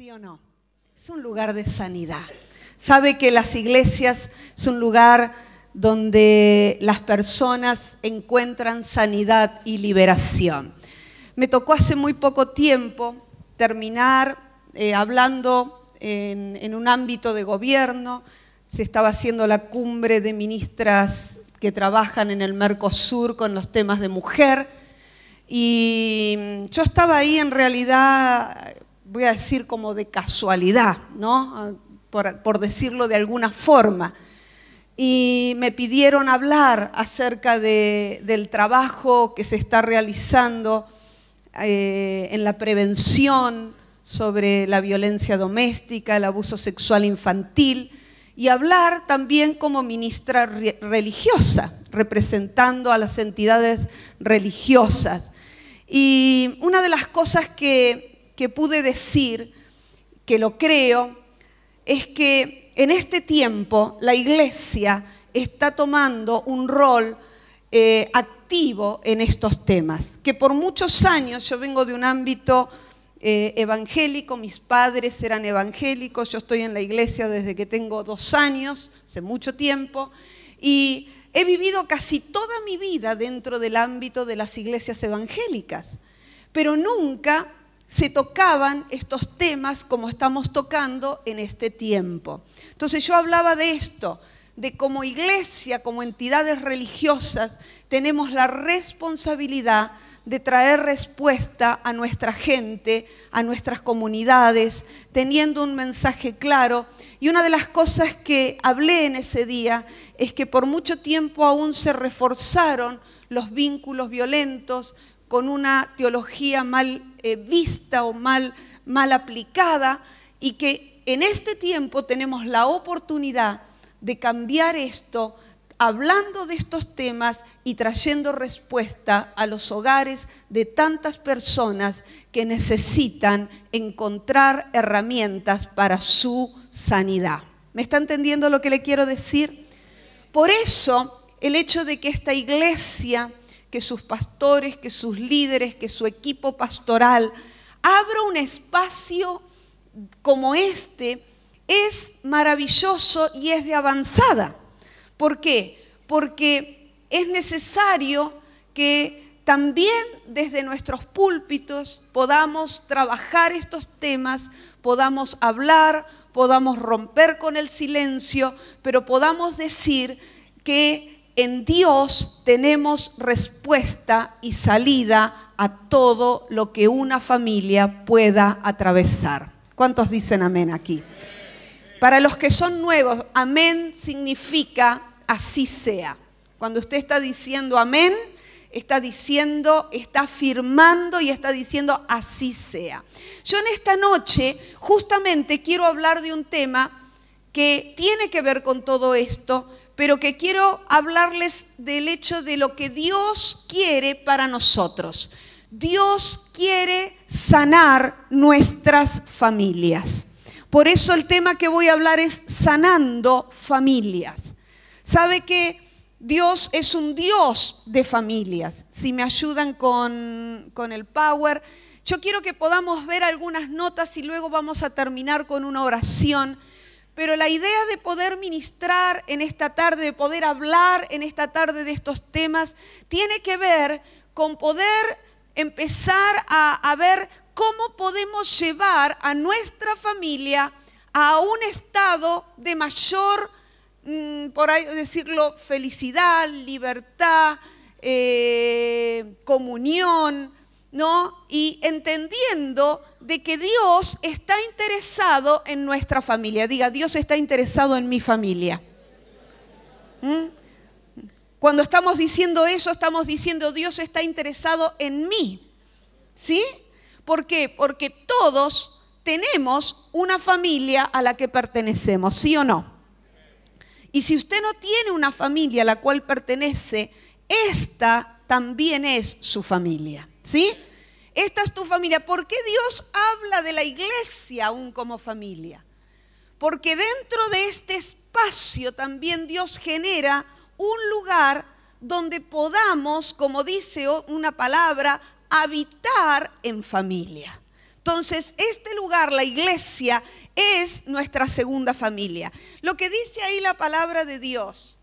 ¿Sí o no? Es un lugar de sanidad. Sabe que las iglesias es un lugar donde las personas encuentran sanidad y liberación. Me tocó hace muy poco tiempo terminar hablando en un ámbito de gobierno. Se estaba haciendo la cumbre de ministras que trabajan en el Mercosur con los temas de mujer. Y yo estaba ahí en realidad, voy a decir como de casualidad, ¿no? Por decirlo de alguna forma. Y me pidieron hablar acerca del trabajo que se está realizando en la prevención sobre la violencia doméstica, el abuso sexual infantil, y hablar también como ministra religiosa, representando a las entidades religiosas. Y una de las cosas que pude decir, que lo creo, es que en este tiempo la iglesia está tomando un rol activo en estos temas, que por muchos años, yo vengo de un ámbito evangélico, mis padres eran evangélicos, yo estoy en la iglesia desde que tengo 2 años, hace mucho tiempo, y he vivido casi toda mi vida dentro del ámbito de las iglesias evangélicas, pero nunca se tocaban estos temas como estamos tocando en este tiempo. Entonces yo hablaba de esto, de como iglesia, como entidades religiosas, tenemos la responsabilidad de traer respuesta a nuestra gente, a nuestras comunidades, teniendo un mensaje claro. Y una de las cosas que hablé en ese día es que por mucho tiempo aún se reforzaron los vínculos violentos con una teología mal vista o mal aplicada, y que en este tiempo tenemos la oportunidad de cambiar esto, hablando de estos temas y trayendo respuesta a los hogares de tantas personas que necesitan encontrar herramientas para su sanidad. ¿Me está entendiendo lo que le quiero decir? Por eso, el hecho de que esta iglesia, que sus pastores, que sus líderes, que su equipo pastoral abra un espacio como este, es maravilloso y es de avanzada. ¿Por qué? Porque es necesario que también desde nuestros púlpitos podamos trabajar estos temas, podamos hablar, podamos romper con el silencio, pero podamos decir que en Dios tenemos respuesta y salida a todo lo que una familia pueda atravesar. ¿Cuántos dicen amén aquí? Para los que son nuevos, amén significa así sea. Cuando usted está diciendo amén, está diciendo, está afirmando y está diciendo así sea. Yo en esta noche justamente quiero hablar de un tema que tiene que ver con todo esto, pero que quiero hablarles del hecho de lo que Dios quiere para nosotros. Dios quiere sanar nuestras familias. Por eso el tema que voy a hablar es sanando familias. ¿Sabe que Dios es un Dios de familias? Si me ayudan con el power, yo quiero que podamos ver algunas notas y luego vamos a terminar con una oración. Pero la idea de poder ministrar en esta tarde, de poder hablar en esta tarde de estos temas, tiene que ver con poder empezar a ver cómo podemos llevar a nuestra familia a un estado de mayor, por ahí decirlo, felicidad, libertad, comunión, ¿no? Y entendiendo de que Dios está interesado en nuestra familia. Diga, Dios está interesado en mi familia. Cuando estamos diciendo eso, estamos diciendo Dios está interesado en mí. ¿Sí? ¿Por qué? Porque todos tenemos una familia a la que pertenecemos, ¿sí o no? Y si usted no tiene una familia a la cual pertenece, esta también es su familia, ¿sí? Esta es tu familia. ¿Por qué Dios habla de la iglesia aún como familia? Porque dentro de este espacio también Dios genera un lugar donde podamos, como dice una palabra, habitar en familia. Entonces, este lugar, la iglesia, es nuestra segunda familia. Lo que dice ahí la palabra de Dios,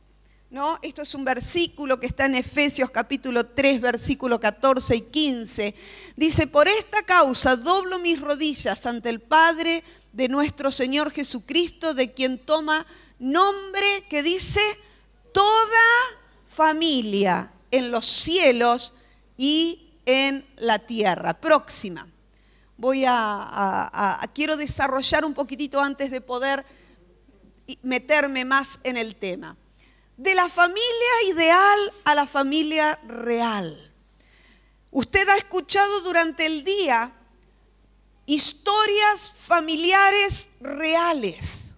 ¿no? Esto es un versículo que está en Efesios capítulo 3, versículo 14 y 15. Dice, por esta causa doblo mis rodillas ante el Padre de nuestro Señor Jesucristo, de quien toma nombre, que dice, toda familia en los cielos y en la tierra. Próxima. Quiero desarrollar un poquitito antes de poder meterme más en el tema. De la familia ideal a la familia real. Usted ha escuchado durante el día historias familiares reales.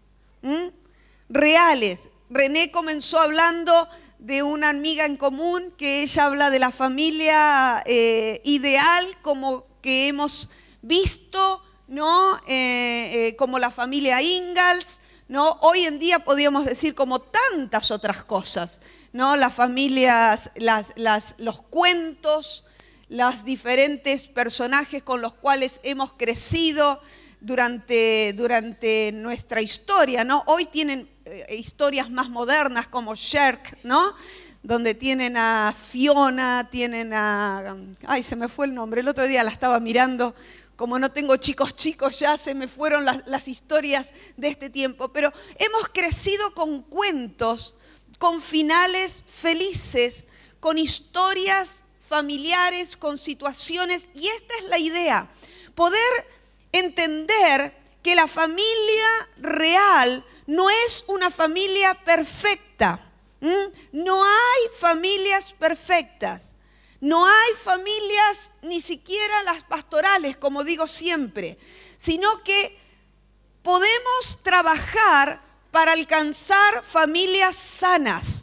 Reales. René comenzó hablando de una amiga en común que ella habla de la familia ideal como que hemos visto, ¿no? Como la familia Ingalls, ¿no? Hoy en día podríamos decir como tantas otras cosas, ¿no? Las familias, los cuentos, los diferentes personajes con los cuales hemos crecido durante nuestra historia, ¿no? Hoy tienen historias más modernas como Shrek, ¿no? Donde tienen a Fiona, tienen a... Ay, se me fue el nombre, el otro día la estaba mirando, como no tengo chicos ya se me fueron las historias de este tiempo, pero hemos crecido con cuentos, con finales felices, con historias familiares, con situaciones, y esta es la idea, poder entender que la familia real no es una familia perfecta. No hay familias perfectas. No hay familias, ni siquiera las pastorales, como digo siempre, sino que podemos trabajar para alcanzar familias sanas.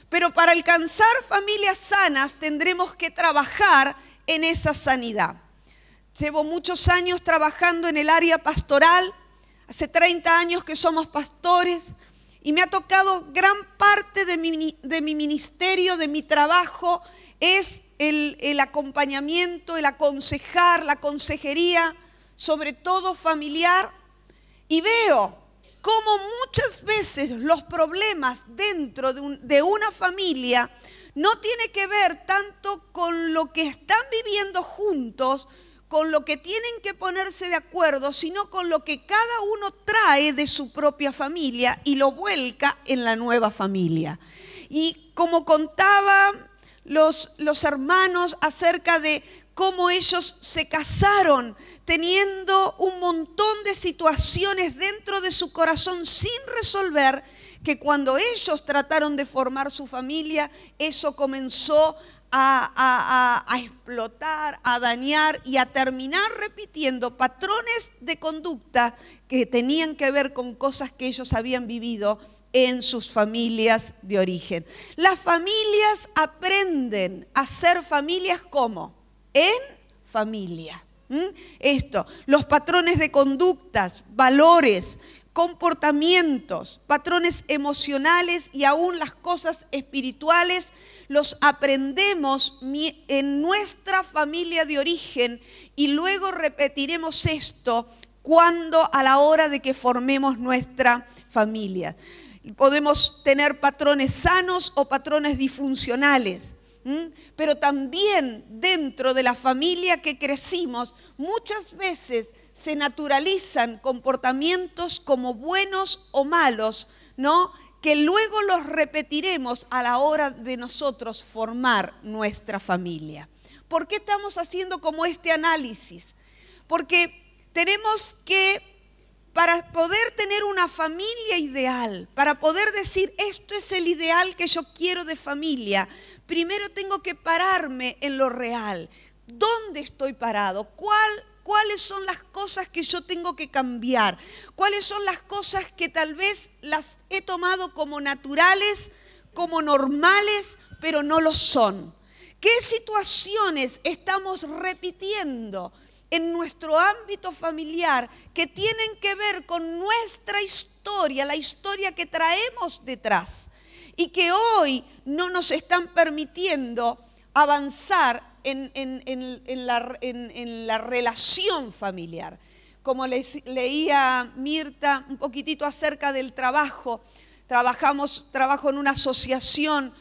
Pero para alcanzar familias sanas tendremos que trabajar en esa sanidad. Llevo muchos años trabajando en el área pastoral, hace 30 años que somos pastores, y me ha tocado gran parte de mi ministerio, de mi trabajo, es el acompañamiento, el aconsejar, la consejería, sobre todo familiar, y veo cómo muchas veces los problemas dentro de una familia no tiene que ver tanto con lo que están viviendo juntos, con lo que tienen que ponerse de acuerdo, sino con lo que cada uno trae de su propia familia y lo vuelca en la nueva familia. Y como contaban los hermanos acerca de cómo ellos se casaron, teniendo un montón de situaciones dentro de su corazón sin resolver, que cuando ellos trataron de formar su familia, eso comenzó a explotar, a dañar y a terminar repitiendo patrones de conducta que tenían que ver con cosas que ellos habían vivido en sus familias de origen. Las familias aprenden a ser familias ¿cómo? En familia. Los patrones de conductas, valores, comportamientos, patrones emocionales y aún las cosas espirituales los aprendemos en nuestra familia de origen y luego repetiremos esto a la hora de que formemos nuestra familia. Podemos tener patrones sanos o patrones disfuncionales, pero también dentro de la familia que crecimos muchas veces se naturalizan comportamientos como buenos o malos, ¿no? Que luego los repetiremos a la hora de nosotros formar nuestra familia. ¿Por qué estamos haciendo como este análisis? Porque tenemos que, para poder tener una familia ideal, para poder decir esto es el ideal que yo quiero de familia, primero tengo que pararme en lo real. ¿Dónde estoy parado? ¿Cuáles son las cosas que yo tengo que cambiar? ¿Cuáles son las cosas que tal vez las he tomado como naturales, como normales, pero no lo son? ¿Qué situaciones estamos repitiendo en nuestro ámbito familiar que tienen que ver con nuestra historia, la historia que traemos detrás y que hoy no nos están permitiendo avanzar en la relación familiar. Como leía Mirta un poquitito acerca del trabajo, trabajo en una asociación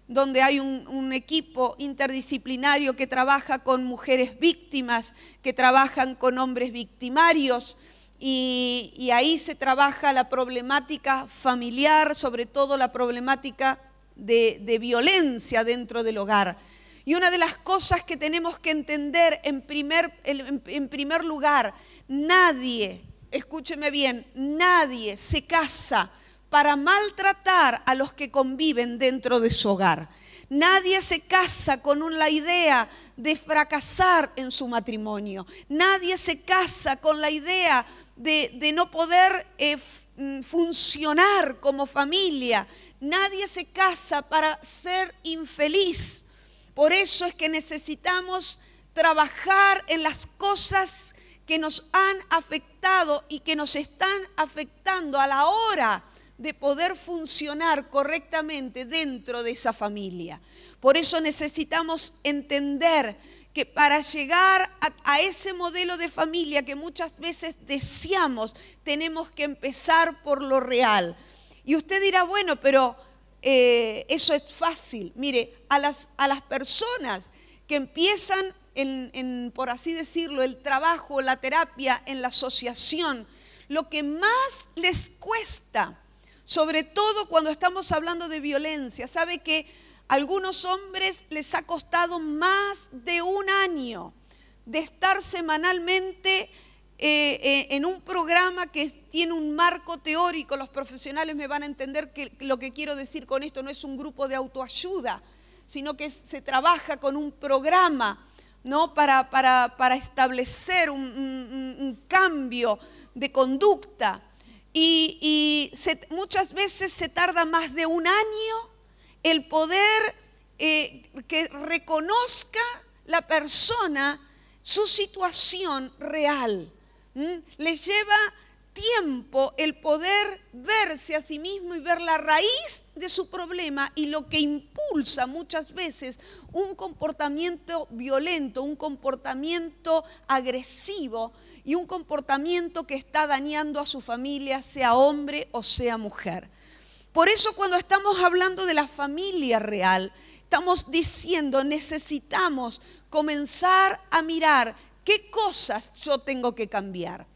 donde hay un equipo interdisciplinario que trabaja con mujeres víctimas, que trabajan con hombres victimarios, y ahí se trabaja la problemática familiar, sobre todo la problemática de violencia dentro del hogar. Y una de las cosas que tenemos que entender en primer lugar, nadie, escúcheme bien, nadie se casa para maltratar a los que conviven dentro de su hogar. Nadie se casa con la idea de fracasar en su matrimonio. Nadie se casa con la idea de no poder funcionar como familia. Nadie se casa para ser infeliz. Por eso es que necesitamos trabajar en las cosas que nos han afectado y que nos están afectando a la hora de poder funcionar correctamente dentro de esa familia. Por eso necesitamos entender que para llegar a ese modelo de familia que muchas veces deseamos, tenemos que empezar por lo real. Y usted dirá, bueno, pero eso es fácil. Mire, a las personas que empiezan por así decirlo, el trabajo, la terapia en la asociación, lo que más les cuesta, sobre todo cuando estamos hablando de violencia, sabe que a algunos hombres les ha costado más de un año de estar semanalmente en un programa que tiene un marco teórico. Los profesionales me van a entender que lo que quiero decir con esto no es un grupo de autoayuda, sino que se trabaja con un programa, ¿no? para establecer un cambio de conducta. Y muchas veces se tarda más de un año el poder que reconozca la persona su situación real. Les lleva tiempo el poder verse a sí mismo y ver la raíz de su problema y lo que impulsa muchas veces un comportamiento violento, un comportamiento agresivo y un comportamiento que está dañando a su familia, sea hombre o sea mujer. Por eso cuando estamos hablando de la familia real, estamos diciendo necesitamos comenzar a mirar qué cosas yo tengo que cambiar.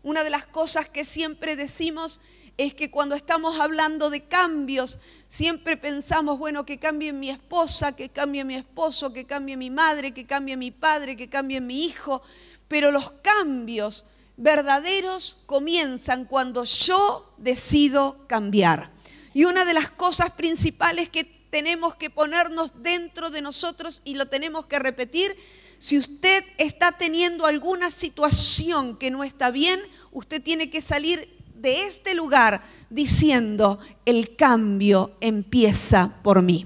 Una de las cosas que siempre decimos es que cuando estamos hablando de cambios, siempre pensamos, bueno, que cambie mi esposa, que cambie mi esposo, que cambie mi madre, que cambie mi padre, que cambie mi hijo. Pero los cambios verdaderos comienzan cuando yo decido cambiar. Y una de las cosas principales que tenemos que ponernos dentro de nosotros y lo tenemos que repetir, si usted está teniendo alguna situación que no está bien, usted tiene que salir de este lugar diciendo, el cambio empieza por mí.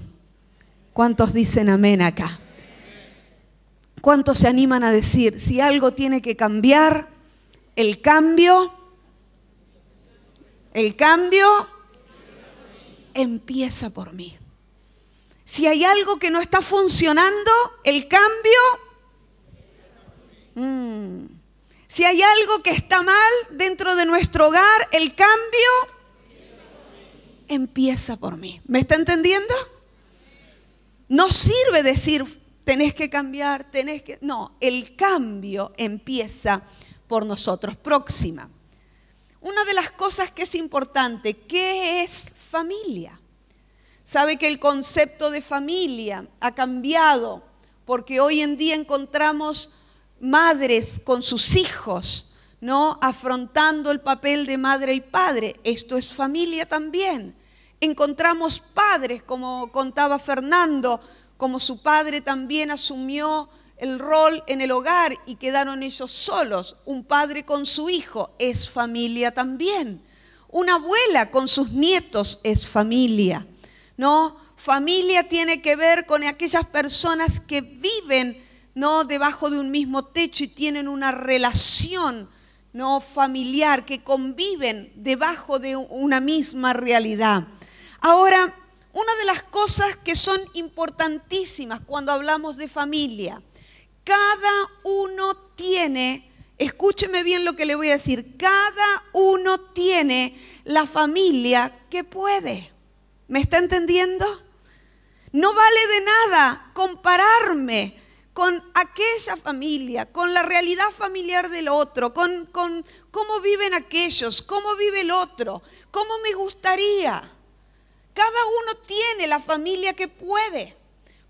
¿Cuántos dicen amén acá? ¿Cuántos se animan a decir, si algo tiene que cambiar, el cambio empieza por mí? Si hay algo que no está funcionando, el cambio... Si hay algo que está mal dentro de nuestro hogar, el cambio empieza por mí. ¿Me está entendiendo? No sirve decir, tenés que cambiar, No, el cambio empieza por nosotros. Próxima. Una de las cosas que es importante, ¿qué es familia? Sabe que el concepto de familia ha cambiado porque hoy en día encontramos madres con sus hijos, ¿no? Afrontando el papel de madre y padre. Esto es familia también. Encontramos padres, como contaba Fernando, como su padre también asumió el rol en el hogar y quedaron ellos solos. Un padre con su hijo es familia también. Una abuela con sus nietos es familia, ¿no? Familia tiene que ver con aquellas personas que viven, ¿no?, debajo de un mismo techo y tienen una relación, ¿no?, familiar, que conviven debajo de una misma realidad. Ahora, una de las cosas que son importantísimas cuando hablamos de familia Cada uno tiene, escúcheme bien lo que le voy a decir, cada uno tiene la familia que puede. ¿Me está entendiendo? No vale de nada compararme con aquella familia, con la realidad familiar del otro, con cómo viven aquellos, cómo vive el otro, cómo me gustaría. Cada uno tiene la familia que puede,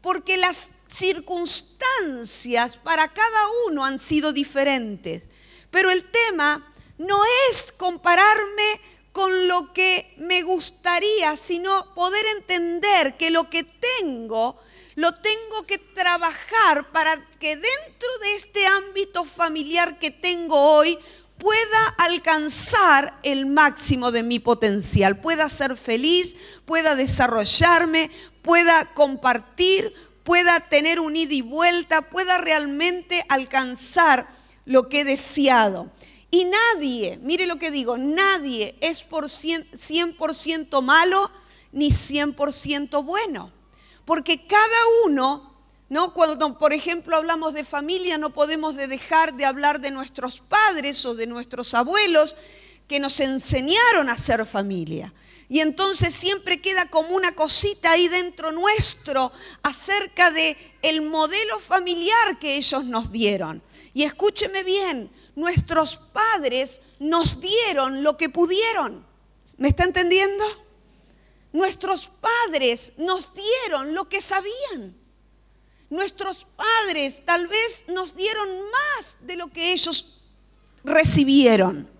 porque las circunstancias para cada uno han sido diferentes. Pero el tema no es compararme con lo que me gustaría, sino poder entender que lo que tengo, lo tengo que trabajar para que dentro de este ámbito familiar que tengo hoy pueda alcanzar el máximo de mi potencial, pueda ser feliz, pueda desarrollarme, pueda compartir, pueda tener un ida y vuelta, pueda realmente alcanzar lo que he deseado. Y nadie, mire lo que digo, nadie es 100% malo ni 100% bueno. Porque cada uno, ¿no? Cuando, por ejemplo, hablamos de familia, no podemos dejar de hablar de nuestros padres o de nuestros abuelos que nos enseñaron a ser familia. Y entonces siempre queda como una cosita ahí dentro nuestro acerca del modelo familiar que ellos nos dieron. Y escúcheme bien, nuestros padres nos dieron lo que pudieron. ¿Me está entendiendo? Nuestros padres nos dieron lo que sabían. Nuestros padres tal vez nos dieron más de lo que ellos recibieron.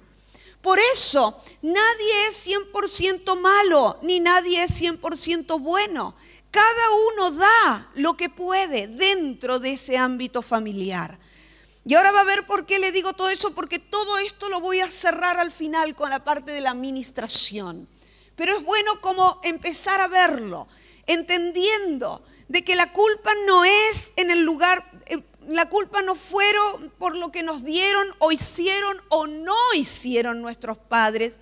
Por eso, nadie es 100% malo, ni nadie es 100% bueno. Cada uno da lo que puede dentro de ese ámbito familiar. Y ahora va a ver por qué le digo todo eso, porque todo esto lo voy a cerrar al final con la parte de la administración. Pero es bueno como empezar a verlo, entendiendo de que la culpa no es en el lugar, la culpa no fueron por lo que nos dieron o hicieron o no hicieron nuestros padres,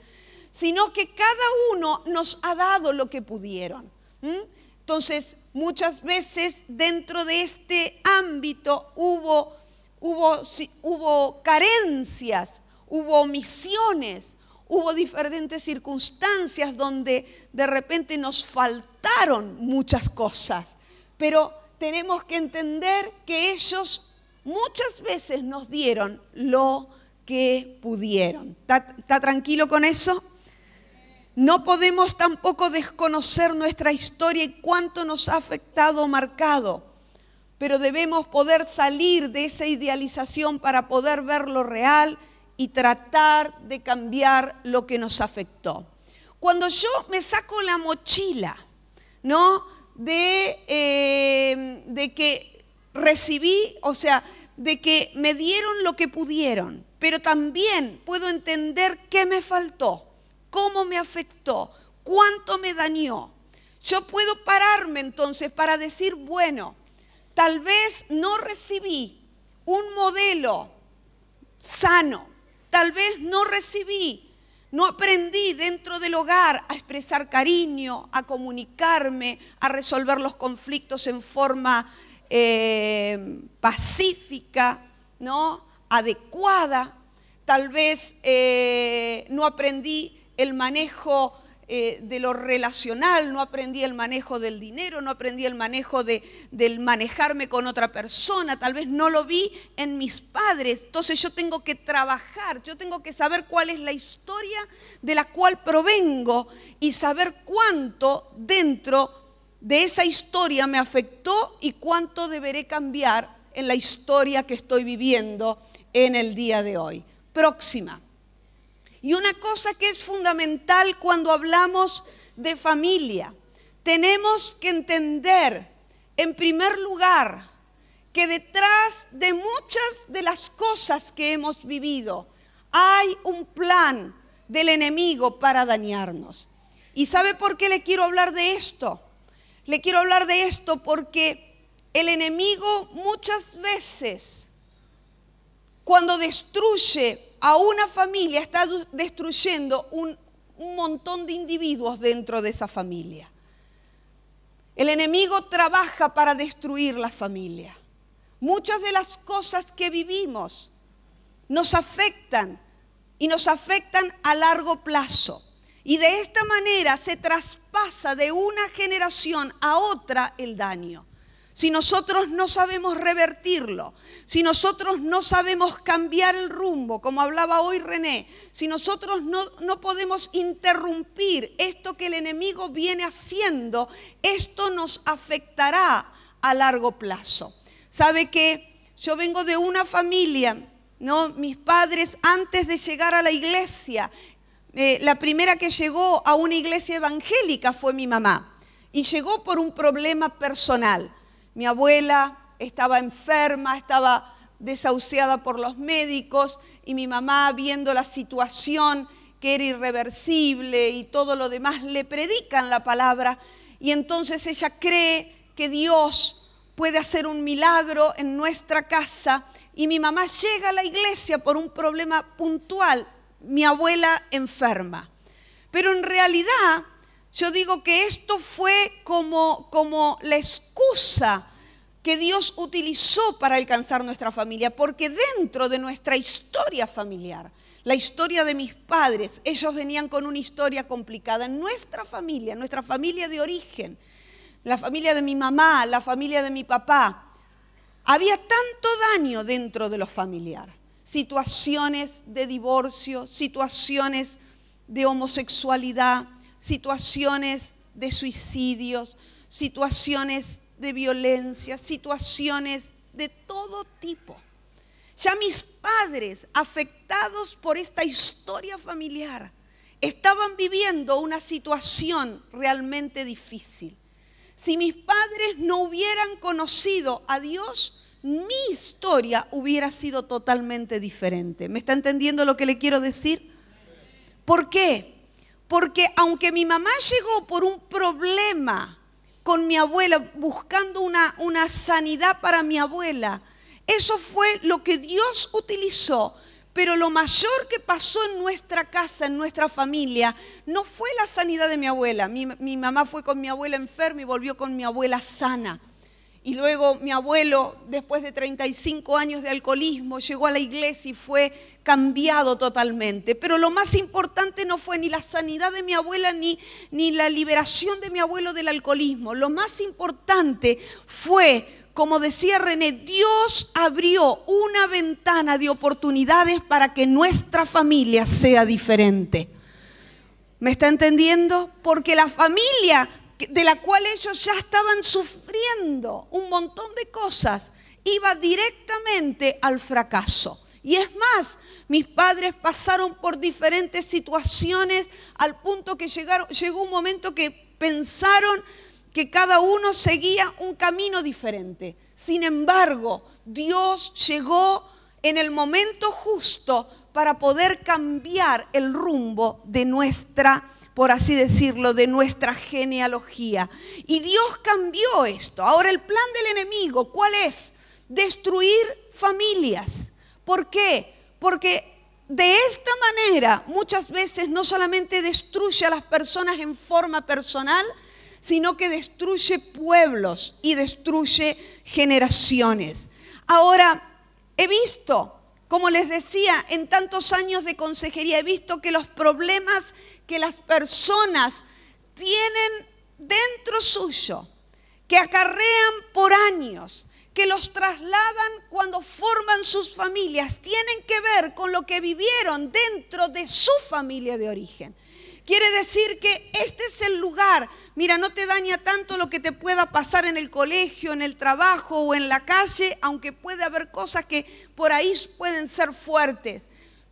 sino que cada uno nos ha dado lo que pudieron. Entonces, muchas veces dentro de este ámbito hubo carencias, hubo omisiones, hubo diferentes circunstancias donde de repente nos faltaron muchas cosas. Pero tenemos que entender que ellos muchas veces nos dieron lo que pudieron. ¿Está tranquilo con eso? No podemos tampoco desconocer nuestra historia y cuánto nos ha afectado o marcado. Pero debemos poder salir de esa idealización para poder ver lo real y tratar de cambiar lo que nos afectó. Cuando yo me saco la mochila, ¿no? De que recibí, o sea, de que me dieron lo que pudieron, pero también puedo entender qué me faltó, cómo me afectó, cuánto me dañó. Yo puedo pararme entonces para decir, bueno, tal vez no recibí un modelo sano, tal vez no aprendí dentro del hogar a expresar cariño, a comunicarme, a resolver los conflictos en forma pacífica, ¿no? Adecuada. Tal vez no aprendí el manejo de lo relacional, no aprendí el manejo del dinero, no aprendí el manejo del manejarme con otra persona, tal vez no lo vi en mis padres. Entonces yo tengo que trabajar, yo tengo que saber cuál es la historia de la cual provengo y saber cuánto dentro de esa historia me afectó y cuánto deberé cambiar en la historia que estoy viviendo en el día de hoy. Próxima. Y una cosa que es fundamental cuando hablamos de familia, tenemos que entender, en primer lugar, que detrás de muchas de las cosas que hemos vivido, hay un plan del enemigo para dañarnos. ¿Y sabe por qué le quiero hablar de esto? Le quiero hablar de esto porque el enemigo muchas veces, cuando destruye a una familia, está destruyendo un montón de individuos dentro de esa familia. El enemigo trabaja para destruir la familia, Muchas de las cosas que vivimos nos afectan y nos afectan a largo plazo. Y de esta manera se traspasa de una generación a otra el daño. Si nosotros no sabemos revertirlo, si nosotros no sabemos cambiar el rumbo, como hablaba hoy René, si nosotros no podemos interrumpir esto que el enemigo viene haciendo, esto nos afectará a largo plazo. ¿Sabe qué? Yo vengo de una familia, ¿no? Mis padres, antes de llegar a la iglesia, la primera que llegó a una iglesia evangélica fue mi mamá. Y llegó por un problema personal. Mi abuela estaba enferma, estaba desahuciada por los médicos y mi mamá, viendo la situación que era irreversible y todo lo demás, le predican la palabra y entonces ella cree que Dios puede hacer un milagro en nuestra casa y mi mamá llega a la iglesia por un problema puntual, mi abuela enferma. Pero en realidad yo digo que esto fue como la excusa que Dios utilizó para alcanzar nuestra familia, porque dentro de nuestra historia familiar, la historia de mis padres, ellos venían con una historia complicada. En nuestra familia de origen, la familia de mi mamá, la familia de mi papá, había tanto daño dentro de lo familiar. Situaciones de divorcio, situaciones de homosexualidad, situaciones de suicidios, situaciones de violencia, situaciones de todo tipo. Ya mis padres, afectados por esta historia familiar, estaban viviendo una situación realmente difícil. Si mis padres no hubieran conocido a Dios, mi historia hubiera sido totalmente diferente. ¿Me está entendiendo lo que le quiero decir? ¿Por qué? Porque aunque mi mamá llegó por un problema con mi abuela, buscando una sanidad para mi abuela, eso fue lo que Dios utilizó. Pero lo mayor que pasó en nuestra casa, en nuestra familia, no fue la sanidad de mi abuela. Mi mamá fue con mi abuela enferma y volvió con mi abuela sana. Y luego mi abuelo, después de 35 años de alcoholismo, llegó a la iglesia y fue cambiado totalmente. Pero lo más importante no fue ni la sanidad de mi abuela ni la liberación de mi abuelo del alcoholismo. Lo más importante fue, como decía René, Dios abrió una ventana de oportunidades para que nuestra familia sea diferente. ¿Me está entendiendo? Porque la familia de la cual ellos ya estaban sufriendo un montón de cosas iba directamente al fracaso. Y es más, mis padres pasaron por diferentes situaciones al punto que llegó un momento que pensaron que cada uno seguía un camino diferente. Sin embargo, Dios llegó en el momento justo para poder cambiar el rumbo de nuestra, por así decirlo, de nuestra genealogía. Y Dios cambió esto. Ahora el plan del enemigo, ¿cuál es? Destruir familias. ¿Por qué? Porque de esta manera muchas veces no solamente destruye a las personas en forma personal, sino que destruye pueblos y destruye generaciones. Ahora, he visto, como les decía, en tantos años de consejería, he visto que los problemas que las personas tienen dentro suyo, que acarrean por años, que los trasladan cuando forman sus familias, tienen que ver con lo que vivieron dentro de su familia de origen. Quiere decir que este es el lugar. Mira, no te daña tanto lo que te pueda pasar en el colegio, en el trabajo o en la calle, aunque puede haber cosas que por ahí pueden ser fuertes.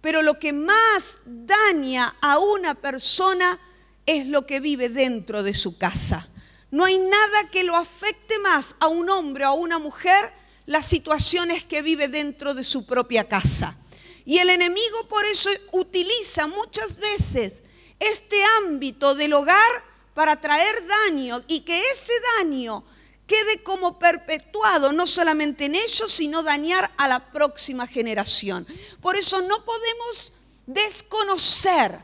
Pero lo que más daña a una persona es lo que vive dentro de su casa. No hay nada que lo afecte más a un hombre o a una mujer, las situaciones que vive dentro de su propia casa. Y el enemigo por eso utiliza muchas veces este ámbito del hogar para traer daño y que ese daño quede como perpetuado, no solamente en ellos, sino dañar a la próxima generación. Por eso no podemos desconocer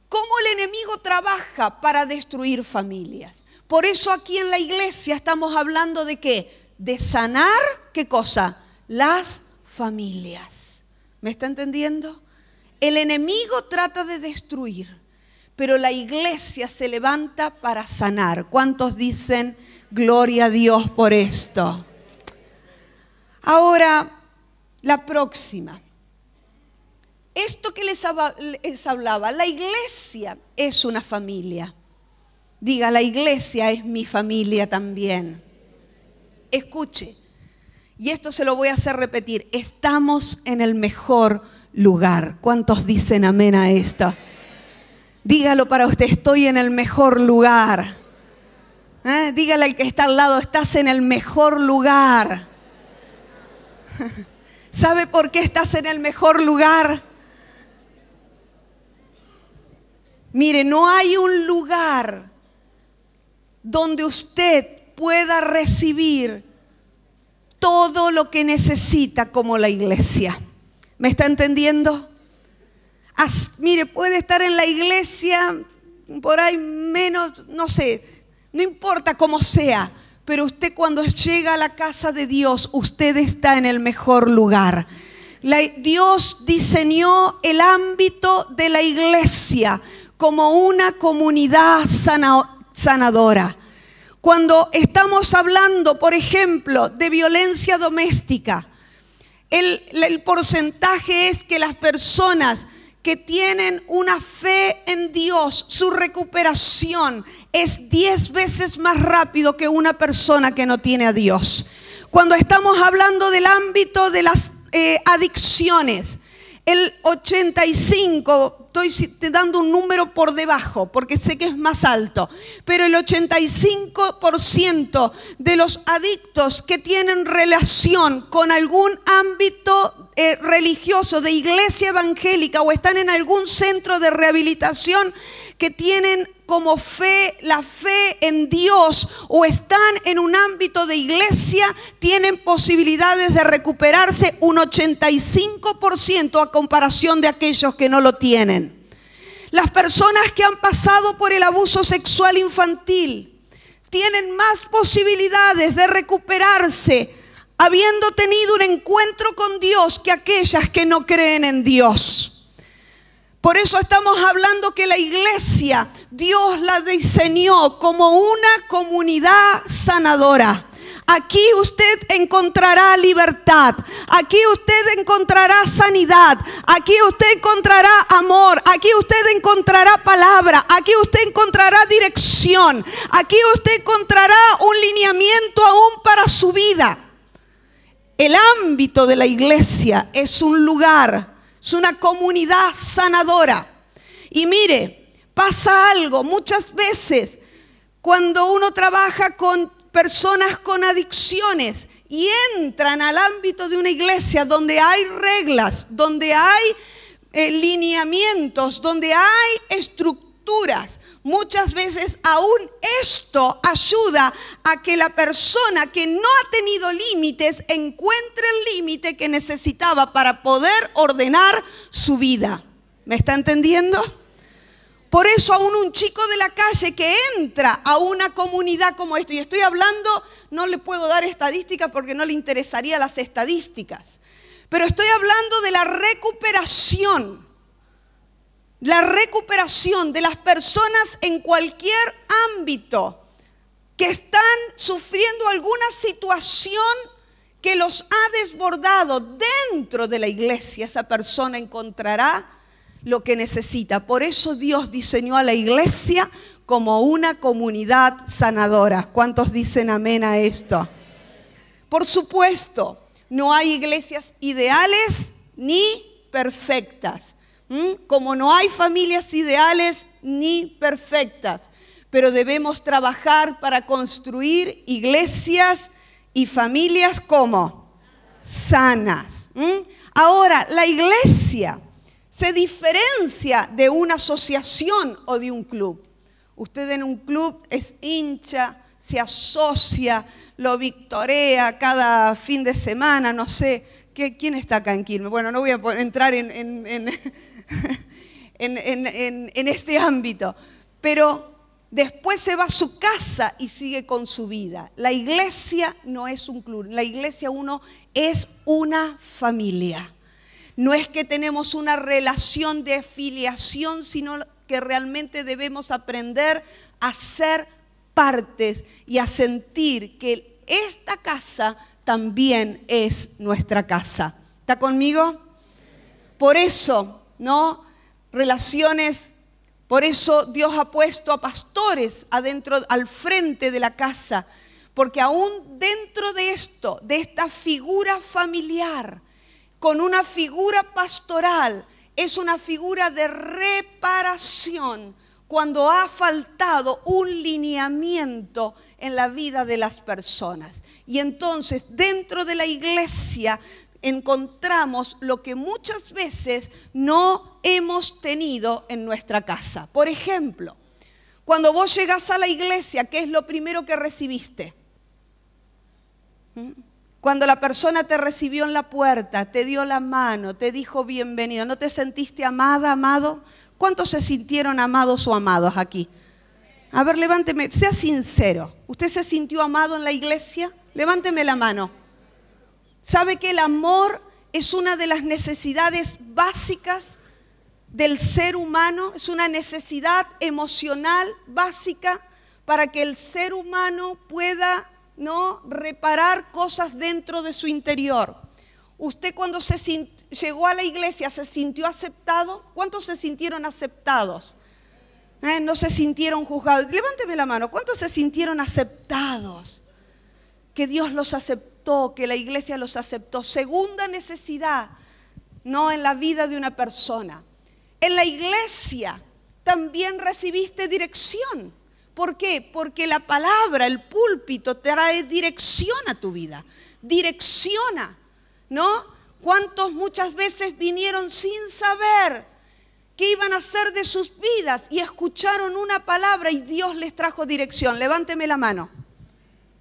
cómo el enemigo trabaja para destruir familias. Por eso aquí en la iglesia estamos hablando de ¿qué? De sanar, ¿qué cosa? Las familias. ¿Me está entendiendo? El enemigo trata de destruir, pero la iglesia se levanta para sanar. ¿Cuántos dicen gloria a Dios por esto? Ahora, la próxima. Esto que les hablaba, la iglesia es una familia. Diga, la iglesia es mi familia también. Escuche, y esto se lo voy a hacer repetir, estamos en el mejor lugar. ¿Cuántos dicen amén a esto? Dígalo para usted, estoy en el mejor lugar. Dígale al que está al lado, estás en el mejor lugar. ¿Sabe por qué estás en el mejor lugar? Mire, no hay un lugar donde usted pueda recibir todo lo que necesita como la iglesia. ¿Me está entendiendo? Mire, puede estar en la iglesia por ahí menos, no sé, no importa cómo sea, pero usted cuando llega a la casa de Dios, usted está en el mejor lugar. Dios diseñó el ámbito de la iglesia como una comunidad sanadora. Cuando estamos hablando, por ejemplo, de violencia doméstica, el porcentaje es que las personas que tienen una fe en Dios, su recuperación es 10 veces más rápido que una persona que no tiene a Dios. Cuando estamos hablando del ámbito de las adicciones, el 85%, estoy dando un número por debajo porque sé que es más alto, pero el 85% de los adictos que tienen relación con algún ámbito religioso de iglesia evangélica o están en algún centro de rehabilitación que tienen como fe, la fe en Dios o están en un ámbito de iglesia, tienen posibilidades de recuperarse un 85% a comparación de aquellos que no lo tienen. Las personas que han pasado por el abuso sexual infantil tienen más posibilidades de recuperarse habiendo tenido un encuentro con Dios que aquellas que no creen en Dios. Por eso estamos hablando que la iglesia, Dios la diseñó como una comunidad sanadora. Aquí usted encontrará libertad, aquí usted encontrará sanidad, aquí usted encontrará amor, aquí usted encontrará palabra, aquí usted encontrará dirección, aquí usted encontrará un lineamiento aún para su vida. El ámbito de la iglesia es un lugar, es una comunidad sanadora. Y mire, pasa algo muchas veces cuando uno trabaja con personas con adicciones y entran al ámbito de una iglesia donde hay reglas, donde hay lineamientos, donde hay estructuras. Muchas veces aún esto ayuda a que la persona que no ha tenido límites encuentre el límite que necesitaba para poder ordenar su vida. ¿Me está entendiendo? Por eso aún un chico de la calle que entra a una comunidad como esta, y estoy hablando, no le puedo dar estadísticas porque no le interesaría las estadísticas, pero estoy hablando de la recuperación de las personas en cualquier ámbito que están sufriendo alguna situación que los ha desbordado dentro de la iglesia. Esa persona encontrará lo que necesita. Por eso Dios diseñó a la iglesia como una comunidad sanadora. ¿Cuántos dicen amén a esto? Por supuesto, no hay iglesias ideales ni perfectas. Como no hay familias ideales ni perfectas, pero debemos trabajar para construir iglesias y familias como sanas. Ahora, la iglesia se diferencia de una asociación o de un club. Usted en un club es hincha, se asocia, lo victorea cada fin de semana, no sé. ¿Quién está acá en Quilmes? Bueno, no voy a entrar en este ámbito, pero después se va a su casa y sigue con su vida. La iglesia no es un club, la iglesia es una familia. No es que tenemos una relación de filiación, sino que realmente debemos aprender a ser partes y a sentir que esta casa también es nuestra casa. ¿Está conmigo? Por eso, ¿no? Relaciones, por eso Dios ha puesto a pastores adentro, al frente de la casa, porque aún dentro de esto, de esta figura familiar, con una figura pastoral, es una figura de reparación cuando ha faltado un lineamiento en la vida de las personas. Y entonces dentro de la iglesia encontramos lo que muchas veces no hemos tenido en nuestra casa. Por ejemplo, cuando vos llegás a la iglesia, ¿qué es lo primero que recibiste? Cuando la persona te recibió en la puerta, te dio la mano, te dijo bienvenido, ¿no te sentiste amada, amado? ¿Cuántos se sintieron amados o amados aquí? A ver, levánteme, sea sincero. ¿Usted se sintió amado en la iglesia? Levánteme la mano. ¿Sabe que el amor es una de las necesidades básicas del ser humano? Es una necesidad emocional básica para que el ser humano pueda, ¿no?, reparar cosas dentro de su interior. Usted cuando llegó a la iglesia, ¿se sintió aceptado? ¿Cuántos se sintieron aceptados? No se sintieron juzgados. Levánteme la mano. ¿Cuántos se sintieron aceptados? Que Dios los aceptó, que la iglesia los aceptó. Segunda necesidad, no en la vida de una persona. En la iglesia también recibiste dirección. ¿Por qué? Porque la palabra, el púlpito, trae dirección a tu vida. Direcciona, ¿no? ¿Cuántos muchas veces vinieron sin saber qué iban a hacer de sus vidas y escucharon una palabra y Dios les trajo dirección? Levánteme la mano.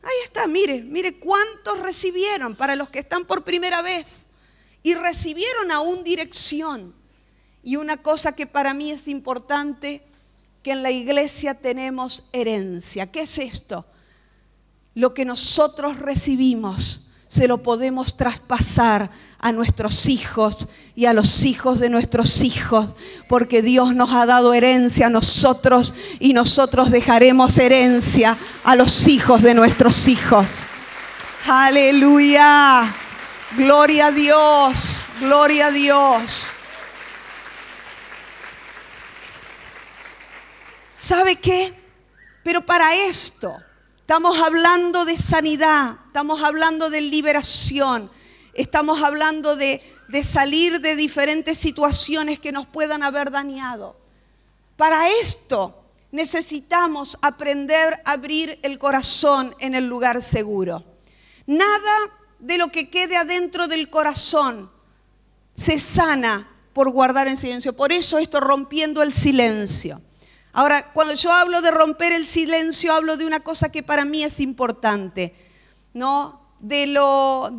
Ahí está, mire cuántos recibieron para los que están por primera vez. Y recibieron aún dirección. Y una cosa que para mí es importante, que en la iglesia tenemos herencia. ¿Qué es esto? Lo que nosotros recibimos se lo podemos traspasar a nuestros hijos y a los hijos de nuestros hijos, porque Dios nos ha dado herencia a nosotros y nosotros dejaremos herencia a los hijos de nuestros hijos. ¡Aleluya! ¡Gloria a Dios! ¡Gloria a Dios! ¿Sabe qué? Pero para esto estamos hablando de sanidad, estamos hablando de liberación, estamos hablando de salir de diferentes situaciones que nos puedan haber dañado. Para esto necesitamos aprender a abrir el corazón en el lugar seguro. Nada de lo que quede adentro del corazón se sana por guardar en silencio. Por eso esto, rompiendo el silencio. Ahora, cuando yo hablo de romper el silencio, hablo de una cosa que para mí es importante, ¿no? De lo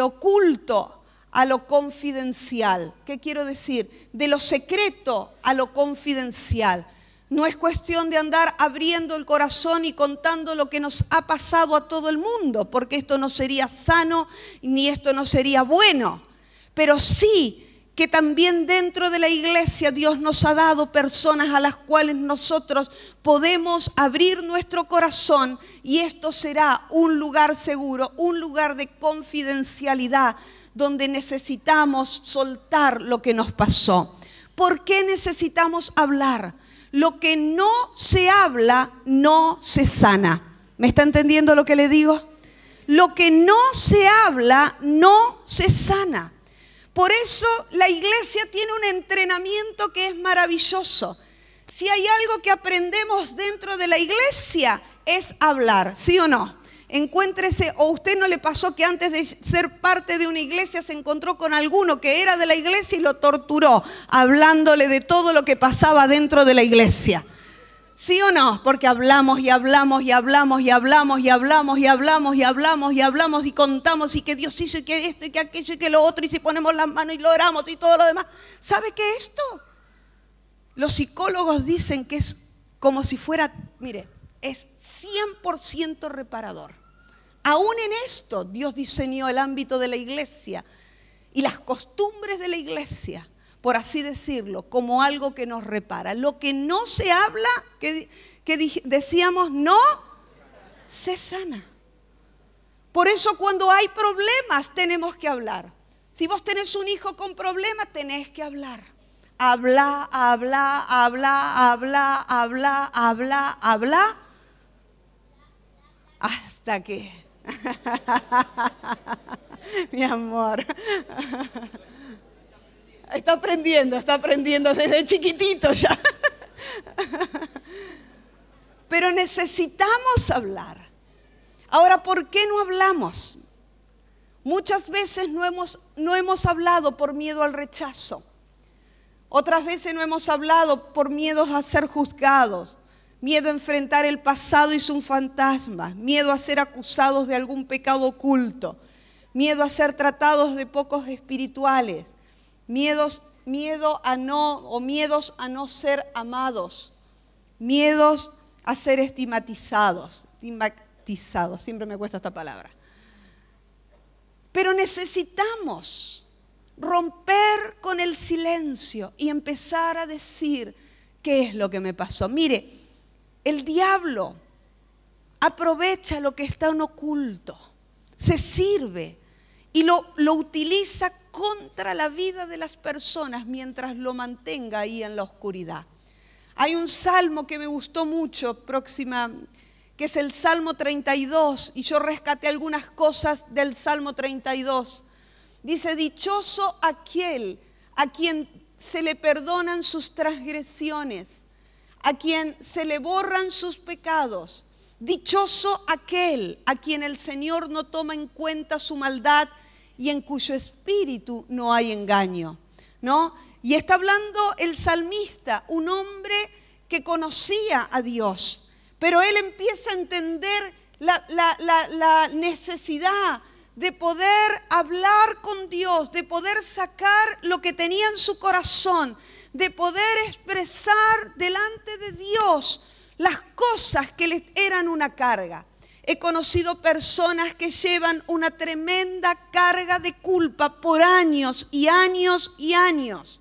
oculto a lo confidencial. ¿Qué quiero decir? De lo secreto a lo confidencial. No es cuestión de andar abriendo el corazón y contando lo que nos ha pasado a todo el mundo, porque esto no sería sano ni esto no sería bueno. Pero sí que también dentro de la iglesia Dios nos ha dado personas a las cuales nosotros podemos abrir nuestro corazón y esto será un lugar seguro, un lugar de confidencialidad donde necesitamos soltar lo que nos pasó. ¿Por qué necesitamos hablar? Lo que no se habla no se sana. ¿Me está entendiendo lo que le digo? Lo que no se habla no se sana. Por eso la iglesia tiene un entrenamiento que es maravilloso. Si hay algo que aprendemos dentro de la iglesia es hablar, ¿sí o no? Encuéntrese, o usted no le pasó que antes de ser parte de una iglesia se encontró con alguno que era de la iglesia y lo torturó, hablándole de todo lo que pasaba dentro de la iglesia. ¿Sí o no? Porque hablamos y hablamos y hablamos y hablamos y hablamos y hablamos y hablamos y hablamos y contamos y que Dios hizo y que esto y que aquello y que lo otro y si ponemos las manos y lo oramos y todo lo demás. ¿Sabe qué es esto? Los psicólogos dicen que es como si fuera, mire, es 100% reparador. Aún en esto, Dios diseñó el ámbito de la iglesia y las costumbres de la iglesia, por así decirlo, como algo que nos repara. Lo que no se habla, que decíamos, no se sana. Por eso cuando hay problemas tenemos que hablar. Si vos tenés un hijo con problemas, tenés que hablar. Habla, hasta que... Mi amor. Está aprendiendo desde chiquitito ya. Pero necesitamos hablar. Ahora, ¿por qué no hablamos? Muchas veces no hemos hablado por miedo al rechazo. Otras veces no hemos hablado por miedo a ser juzgados, miedo a enfrentar el pasado y sus fantasmas, miedo a ser acusados de algún pecado oculto, miedo a ser tratados de pocos espirituales, miedos a no ser amados, miedos a ser estigmatizados, siempre me cuesta esta palabra. Pero necesitamos romper con el silencio y empezar a decir qué es lo que me pasó. Mire, el diablo aprovecha lo que está en oculto, se sirve y lo utiliza contra la vida de las personas mientras lo mantenga ahí en la oscuridad. Hay un salmo que me gustó mucho, que es el Salmo 32, y yo rescaté algunas cosas del Salmo 32. Dice, dichoso aquel a quien se le perdonan sus transgresiones, a quien se le borran sus pecados. Dichoso aquel a quien el Señor no toma en cuenta su maldad y en cuyo espíritu no hay engaño, ¿no? Y está hablando el salmista, un hombre que conocía a Dios, pero él empieza a entender la necesidad de poder hablar con Dios, de poder sacar lo que tenía en su corazón, de poder expresar delante de Dios las cosas que les eran una carga. He conocido personas que llevan una tremenda carga de culpa por años y años y años,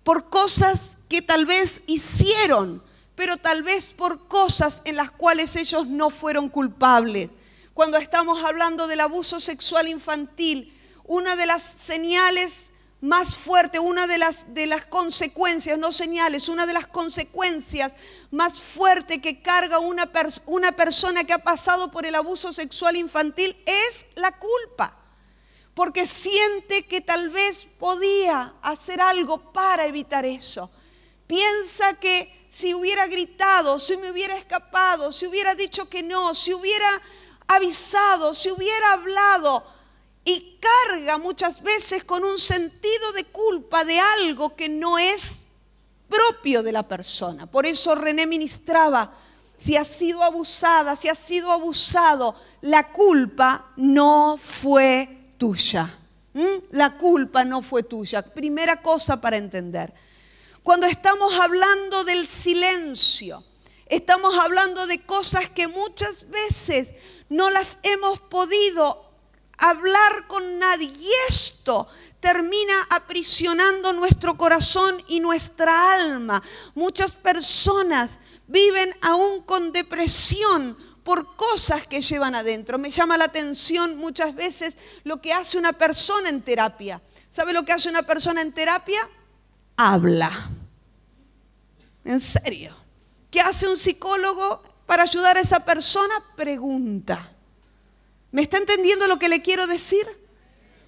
por cosas que tal vez hicieron, pero tal vez por cosas en las cuales ellos no fueron culpables. Cuando estamos hablando del abuso sexual infantil, una de las señales más fuertes, una de las consecuencias, no señales, una de las consecuencias más fuertes que carga una persona que ha pasado por el abuso sexual infantil es la culpa. Porque siente que tal vez podía hacer algo para evitar eso. Piensa que si hubiera gritado, si me hubiera escapado, si hubiera dicho que no, si hubiera avisado, si hubiera hablado, y carga muchas veces con un sentido de culpa de algo que no es propio de la persona. Por eso René ministraba, si has sido abusada, si has sido abusado, la culpa no fue tuya. La culpa no fue tuya. Primera cosa para entender. Cuando estamos hablando del silencio, estamos hablando de cosas que muchas veces no las hemos podido hablar con nadie. Y esto termina aprisionando nuestro corazón y nuestra alma. Muchas personas viven aún con depresión por cosas que llevan adentro. Me llama la atención muchas veces lo que hace una persona en terapia. ¿Sabe lo que hace una persona en terapia? Habla. En serio. ¿Qué hace un psicólogo para ayudar a esa persona? Pregunta. ¿Me está entendiendo lo que le quiero decir?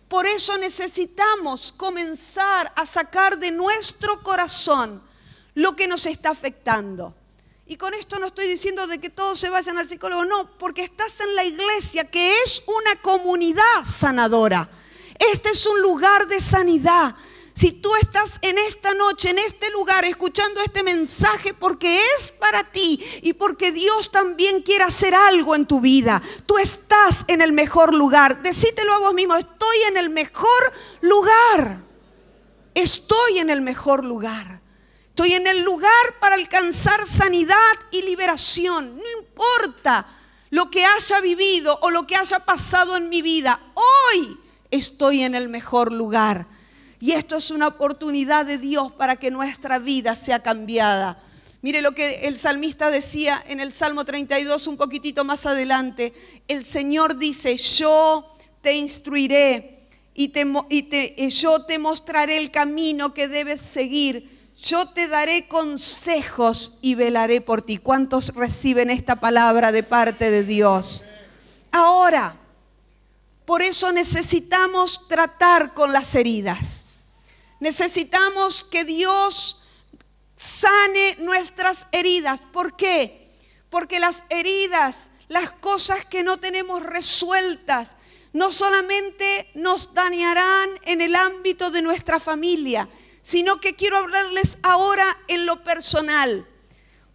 Por eso necesitamos comenzar a sacar de nuestro corazón lo que nos está afectando. Y con esto no estoy diciendo de que todos se vayan al psicólogo, no, porque estás en la iglesia que es una comunidad sanadora. Este es un lugar de sanidad. Si tú estás en esta noche, en este lugar, escuchando este mensaje, porque es para ti y porque Dios también quiere hacer algo en tu vida. Tú estás en el mejor lugar. Decítelo a vos mismo, estoy en el mejor lugar. Estoy en el mejor lugar. Estoy en el lugar para alcanzar sanidad y liberación. No importa lo que haya vivido o lo que haya pasado en mi vida. Hoy estoy en el mejor lugar. Y esto es una oportunidad de Dios para que nuestra vida sea cambiada. Mire lo que el salmista decía en el Salmo 32, un poquitito más adelante. El Señor dice, yo te instruiré y yo te mostraré el camino que debes seguir. Yo te daré consejos y velaré por ti. ¿Cuántos reciben esta palabra de parte de Dios? Ahora, por eso necesitamos tratar con las heridas. Necesitamos que Dios sane nuestras heridas. ¿Por qué? Porque las heridas, las cosas que no tenemos resueltas, no solamente nos dañarán en el ámbito de nuestra familia, sino que quiero hablarles ahora en lo personal.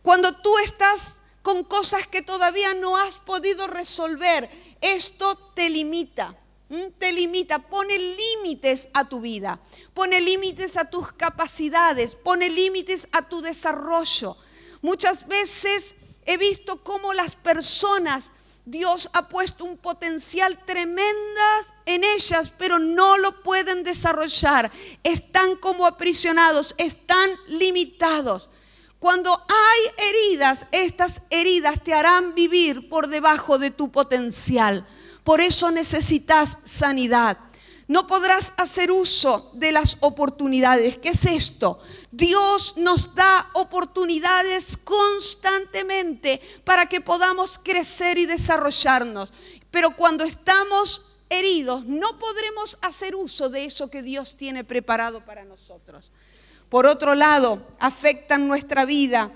Cuando tú estás con cosas que todavía no has podido resolver, esto te limita. Te limita, pone límites a tu vida, pone límites a tus capacidades, pone límites a tu desarrollo. Muchas veces he visto cómo las personas, Dios ha puesto un potencial tremendo en ellas, pero no lo pueden desarrollar. Están como aprisionados, están limitados. Cuando hay heridas, estas heridas te harán vivir por debajo de tu potencial. Por eso necesitas sanidad. No podrás hacer uso de las oportunidades. ¿Qué es esto? Dios nos da oportunidades constantemente para que podamos crecer y desarrollarnos. Pero cuando estamos heridos, no podremos hacer uso de eso que Dios tiene preparado para nosotros. Por otro lado, afectan nuestra vida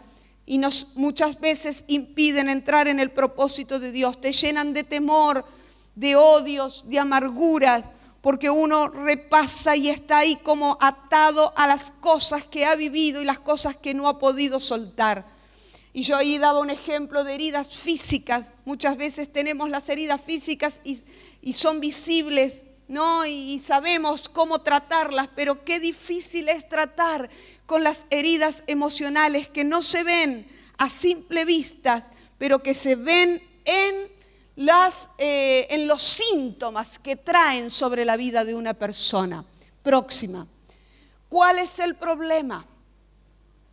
y nos muchas veces impiden entrar en el propósito de Dios. Te llenan de temor, de odios, de amarguras, porque uno repasa y está ahí como atado a las cosas que ha vivido y las cosas que no ha podido soltar. Y yo ahí daba un ejemplo de heridas físicas. Muchas veces tenemos las heridas físicas y son visibles, ¿no? Y sabemos cómo tratarlas, pero qué difícil es tratar con las heridas emocionales que no se ven a simple vista, pero que se ven en los síntomas que traen sobre la vida de una persona. Próxima. ¿Cuál es el problema?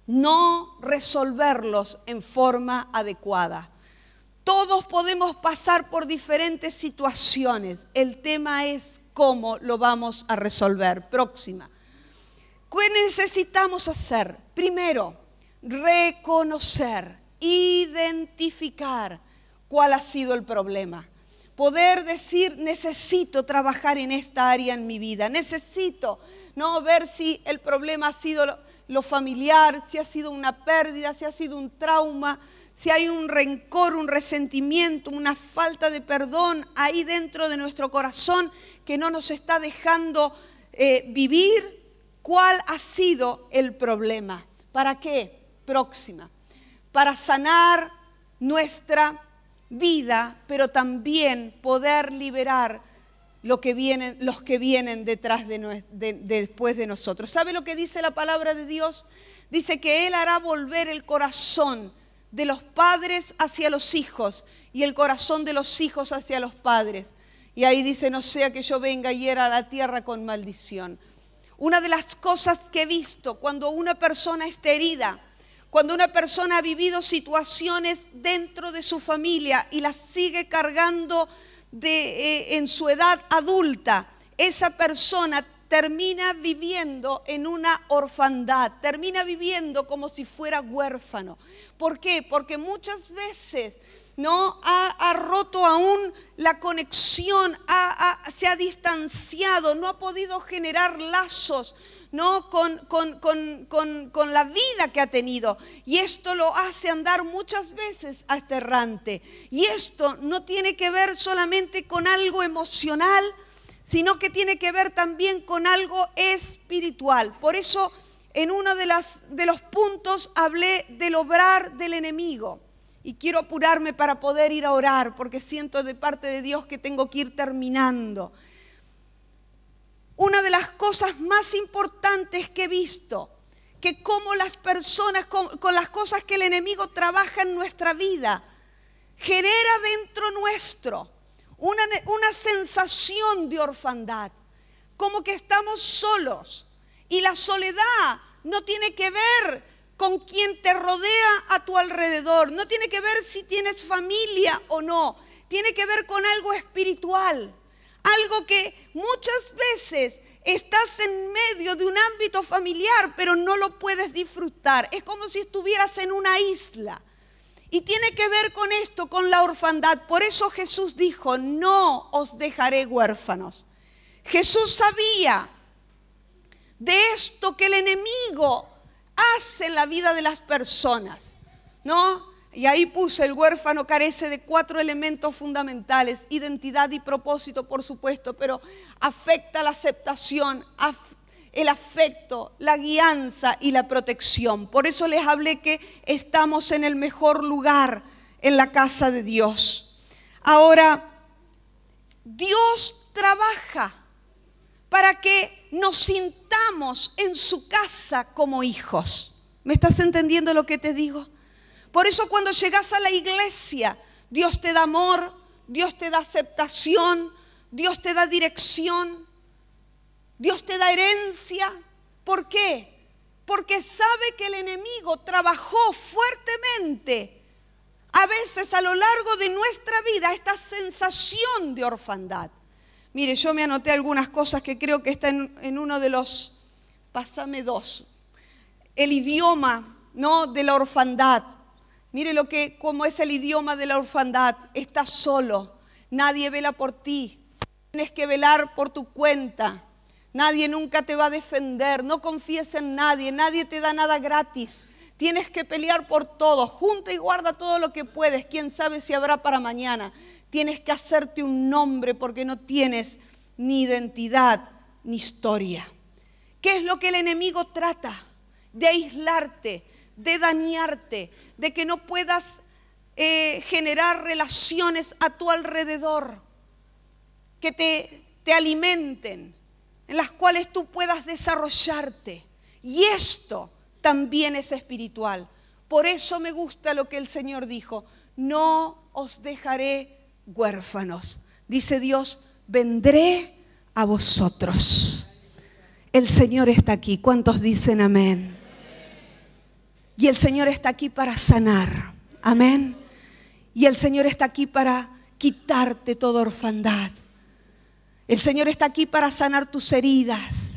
No resolverlos en forma adecuada. Todos podemos pasar por diferentes situaciones. El tema es cómo lo vamos a resolver. Próxima. ¿Qué necesitamos hacer? Primero, reconocer, identificar cuál ha sido el problema. Poder decir, necesito trabajar en esta área en mi vida. Necesito ver si el problema ha sido lo familiar, si ha sido una pérdida, si ha sido un trauma, si hay un rencor, un resentimiento, una falta de perdón ahí dentro de nuestro corazón que no nos está dejando vivir. ¿Cuál ha sido el problema? ¿Para qué? Próxima. Para sanar nuestra vida, pero también poder liberar los que vienen detrás después de nosotros. ¿Sabe lo que dice la palabra de Dios? Dice que Él hará volver el corazón de los padres hacia los hijos y el corazón de los hijos hacia los padres. Y ahí dice, no sea que yo venga y hiera la tierra con maldición. Una de las cosas que he visto cuando una persona está herida, cuando una persona ha vivido situaciones dentro de su familia y las sigue cargando en su edad adulta, esa persona termina viviendo en una orfandad, termina viviendo como si fuera huérfano. ¿Por qué? Porque muchas veces ha roto aún la conexión, se ha distanciado, no ha podido generar lazos con la vida que ha tenido, y esto lo hace andar muchas veces hasta errante. Y esto no tiene que ver solamente con algo emocional, sino que tiene que ver también con algo espiritual. Por eso en uno de los puntos hablé del obrar del enemigo, y quiero apurarme para poder ir a orar, porque siento de parte de Dios que tengo que ir terminando. Una de las cosas más importantes que he visto que cómo las personas, con las cosas que el enemigo trabaja en nuestra vida, genera dentro nuestro una sensación de orfandad, como que estamos solos. Y la soledad no tiene que ver con quien te rodea a tu alrededor, no tiene que ver si tienes familia o no, tiene que ver con algo espiritual, algo que muchas veces estás en medio de un ámbito familiar, pero no lo puedes disfrutar. Es como si estuvieras en una isla. Y tiene que ver con esto, con la orfandad. Por eso Jesús dijo, no os dejaré huérfanos. Jesús sabía de esto que el enemigo hace en la vida de las personas, ¿no? Y ahí puse, el huérfano carece de 4 elementos fundamentales: identidad y propósito, por supuesto, pero afecta la aceptación, el afecto, la guianza y la protección. Por eso les hablé que estamos en el mejor lugar, en la casa de Dios. Ahora, Dios trabaja para que nos sintamos en su casa como hijos. ¿Me estás entendiendo lo que te digo? Por eso cuando llegas a la iglesia, Dios te da amor, Dios te da aceptación, Dios te da dirección, Dios te da herencia. ¿Por qué? Porque sabe que el enemigo trabajó fuertemente, a veces a lo largo de nuestra vida, esta sensación de orfandad. Mire, yo me anoté algunas cosas que creo que están en uno de los, pásame 2, el idioma, ¿no?, de la orfandad. Mire cómo es el idioma de la orfandad. Estás solo, nadie vela por ti, tienes que velar por tu cuenta, nadie nunca te va a defender, no confíes en nadie, nadie te da nada gratis, tienes que pelear por todo, junta y guarda todo lo que puedes, quién sabe si habrá para mañana, tienes que hacerte un nombre porque no tienes ni identidad ni historia. ¿Qué es lo que el enemigo trata? De aislarte, de dañarte, de que no puedas generar relaciones a tu alrededor que te alimenten, en las cuales tú puedas desarrollarte. Y esto también es espiritual. Por eso me gusta lo que el Señor dijo: no os dejaré huérfanos. Dice Dios, vendré a vosotros. El Señor está aquí. ¿Cuántos dicen amén? Y el Señor está aquí para sanar. Amén. Y el Señor está aquí para quitarte toda orfandad. El Señor está aquí para sanar tus heridas,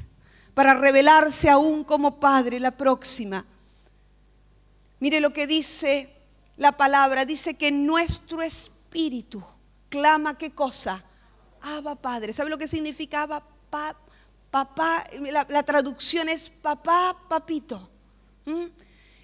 para revelarse aún como Padre la próxima. Mire lo que dice la palabra. Dice que nuestro espíritu clama, ¿qué cosa? Abba, Padre. ¿Sabe lo que significa Abba? Papá. La traducción es papá, papito.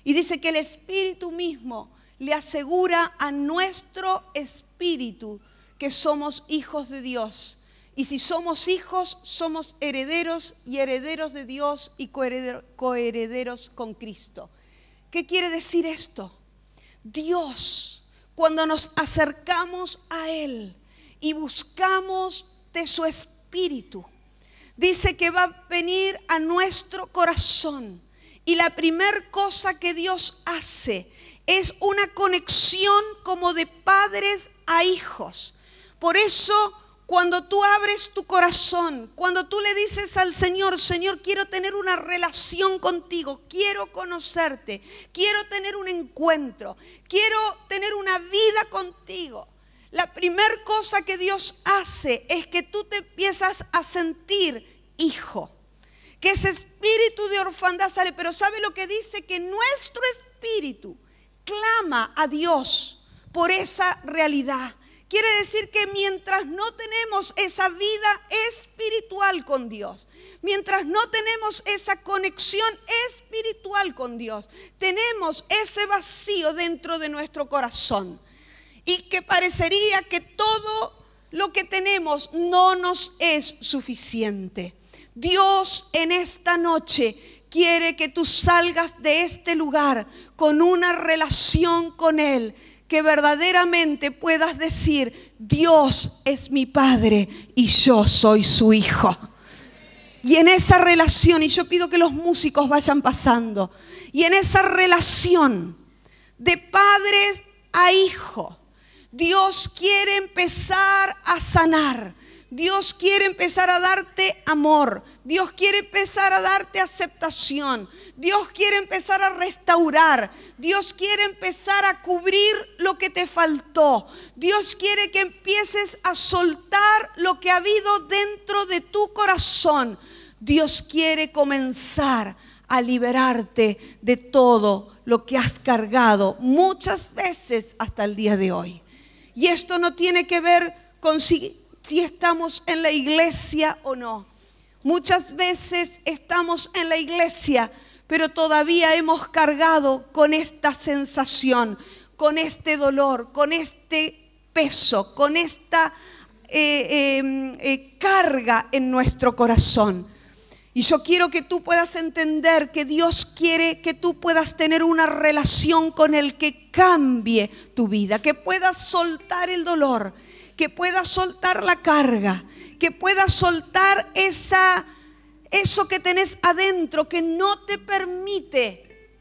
Y dice que el Espíritu mismo le asegura a nuestro espíritu que somos hijos de Dios. Y si somos hijos, somos herederos y herederos de Dios y coherederos con Cristo. ¿Qué quiere decir esto? Dios, cuando nos acercamos a Él y buscamos de su espíritu, dice que va a venir a nuestro corazón. Y la primera cosa que Dios hace es una conexión como de padres a hijos. Por eso, cuando tú abres tu corazón, cuando tú le dices al Señor, Señor, quiero tener una relación contigo, quiero conocerte, quiero tener un encuentro, quiero tener una vida contigo. La primera cosa que Dios hace es que tú te empiezas a sentir hijo. Que ese espíritu de orfandad sale, pero ¿sabe lo que dice? Que nuestro espíritu clama a Dios por esa realidad. Quiere decir que mientras no tenemos esa vida espiritual con Dios, mientras no tenemos esa conexión espiritual con Dios, tenemos ese vacío dentro de nuestro corazón. Y que parecería que todo lo que tenemos no nos es suficiente. Dios en esta noche quiere que tú salgas de este lugar con una relación con Él, que verdaderamente puedas decir, Dios es mi Padre y yo soy su hijo. Y en esa relación, y yo pido que los músicos vayan pasando, y en esa relación de padres a hijo, Dios quiere empezar a sanar. Dios quiere empezar a darte amor. Dios quiere empezar a darte aceptación. Dios quiere empezar a restaurar. Dios quiere empezar a cubrir lo que te faltó. Dios quiere que empieces a soltar lo que ha habido dentro de tu corazón. Dios quiere comenzar a liberarte de todo lo que has cargado muchas veces hasta el día de hoy. Y esto no tiene que ver con si estamos en la iglesia o no. Muchas veces estamos en la iglesia, pero todavía hemos cargado con esta sensación, con este dolor, con este peso, con esta carga en nuestro corazón. Y yo quiero que tú puedas entender que Dios quiere que tú puedas tener una relación con Él que cambie tu vida, que puedas soltar el dolor, que puedas soltar la carga, que puedas soltar eso que tenés adentro que no te permite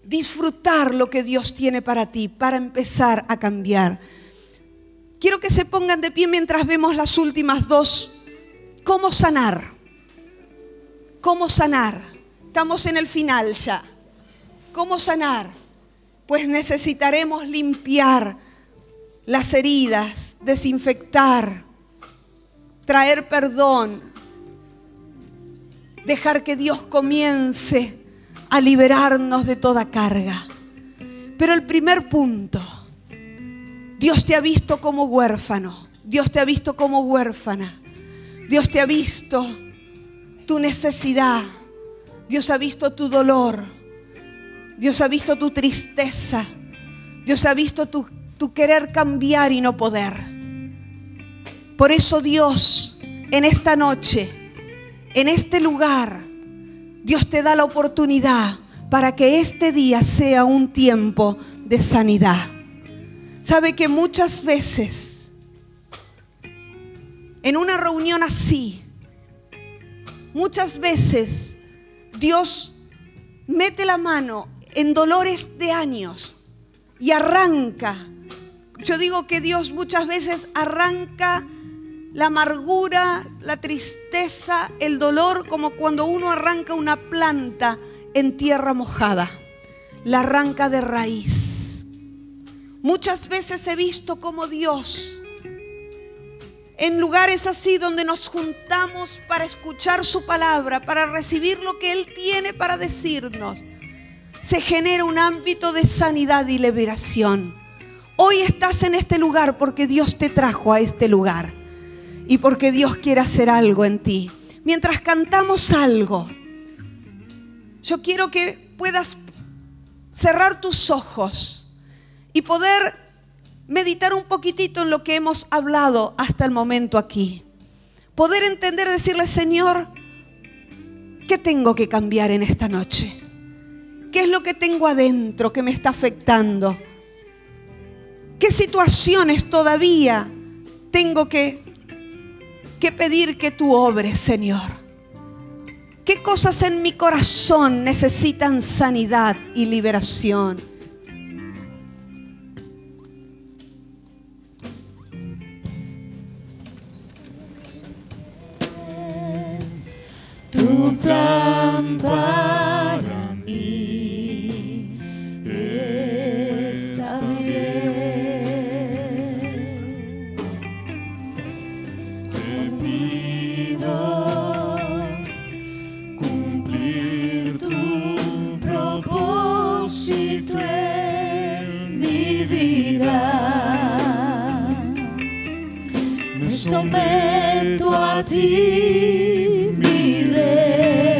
disfrutar lo que Dios tiene para ti, para empezar a cambiar. Quiero que se pongan de pie mientras vemos las últimas dos. ¿Cómo sanar? ¿Cómo sanar? Estamos en el final ya. ¿Cómo sanar? Pues necesitaremos limpiar las heridas, desinfectar, traer perdón, dejar que Dios comience a liberarnos de toda carga. Pero el primer punto, Dios te ha visto como huérfano, Dios te ha visto como huérfana, Dios te ha visto tu necesidad, Dios ha visto tu dolor, Dios ha visto tu tristeza, Dios ha visto tu querer cambiar y no poder. Por eso Dios, en esta noche, en este lugar, Dios te da la oportunidad para que este día sea un tiempo de sanidad. Sabe que muchas veces, en una reunión así, muchas veces Dios mete la mano en dolores de años y arranca. Yo digo que Dios muchas veces arranca la amargura, la tristeza, el dolor, como cuando uno arranca una planta en tierra mojada. La arranca de raíz. Muchas veces he visto como Dios, en lugares así donde nos juntamos para escuchar su palabra, para recibir lo que Él tiene para decirnos, se genera un ámbito de sanidad y liberación. Hoy estás en este lugar porque Dios te trajo a este lugar y porque Dios quiere hacer algo en ti. Mientras cantamos algo, yo quiero que puedas cerrar tus ojos y poder meditar un poquitito en lo que hemos hablado hasta el momento aquí. Poder entender, decirle: Señor, ¿qué tengo que cambiar en esta noche? ¿Qué es lo que tengo adentro que me está afectando? ¿Qué situaciones todavía tengo que pedir que tú obres, Señor? ¿Qué cosas en mi corazón necesitan sanidad y liberación? Tu plan para mí está bien. Te pido cumplir tu propósito en mi vida. Me someto a ti, mi Rey.